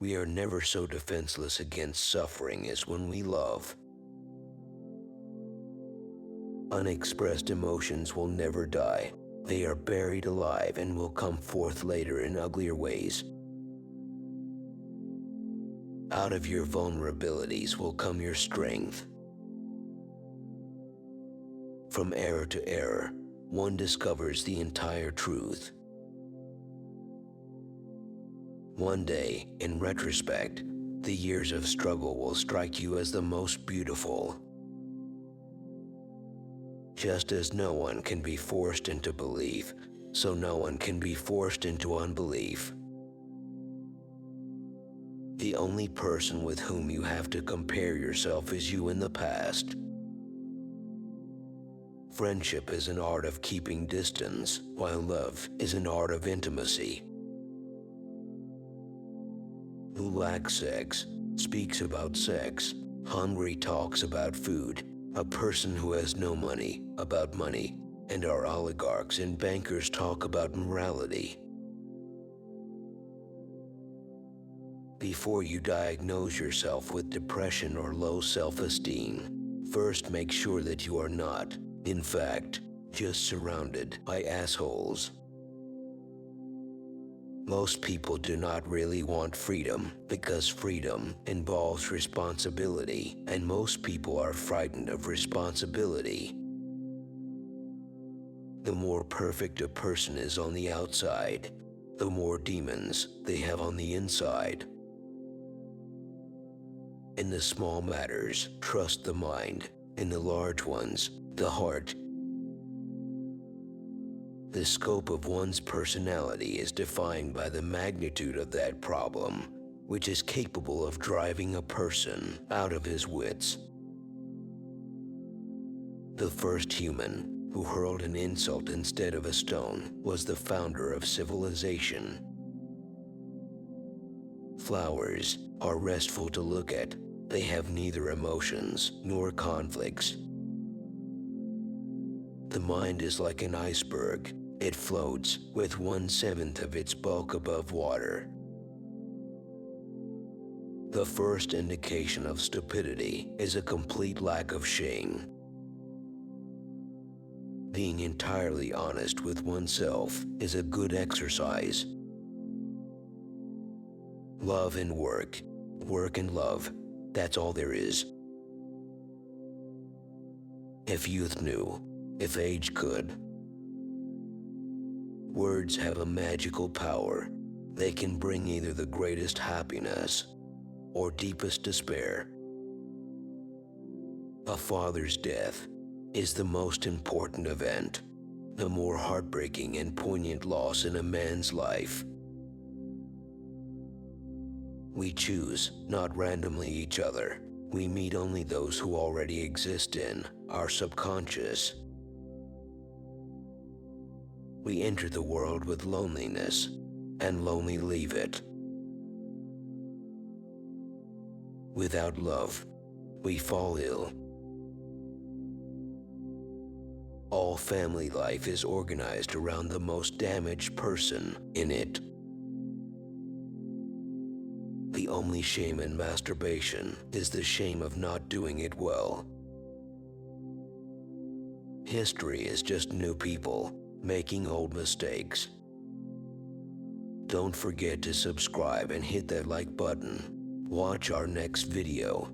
We are never so defenseless against suffering as when we love. Unexpressed emotions will never die. They are buried alive and will come forth later in uglier ways. Out of your vulnerabilities will come your strength. From error to error, one discovers the entire truth. One day, in retrospect, the years of struggle will strike you as the most beautiful. Just as no one can be forced into belief, so no one can be forced into unbelief. The only person with whom you have to compare yourself is you in the past. Friendship is an art of keeping distance, while love is an art of intimacy. Who lacks sex speaks about sex. Hungry talks about food. A person who has no money about money. And our oligarchs and bankers talk about morality. Before you diagnose yourself with depression or low self-esteem, first make sure that you are not, in fact, just surrounded by assholes. Most people do not really want freedom because freedom involves responsibility, and most people are frightened of responsibility. The more perfect a person is on the outside, the more demons they have on the inside. In the small matters, trust the mind. In the large ones, the heart. The scope of one's personality is defined by the magnitude of that problem, which is capable of driving a person out of his wits. The first human who hurled an insult instead of a stone was the founder of civilization. Flowers are restful to look at. They have neither emotions nor conflicts. The mind is like an iceberg. It floats with 1/7 of its bulk above water. The first indication of stupidity is a complete lack of shame. Being entirely honest with oneself is a good exercise. Love and work, work and love, that's all there is. If youth knew, if age could. Words have a magical power. They can bring either the greatest happiness or deepest despair. A father's death is the most important event, the more heartbreaking and poignant loss in a man's life. We choose not randomly each other. We meet only those who already exist in our subconscious. We enter the world with loneliness, and lonely leave it. Without love, we fall ill. All family life is organized around the most damaged person in it. The only shame in masturbation is the shame of not doing it well. History is just new people making old mistakes. Don't forget to subscribe and hit that like button. Watch our next video.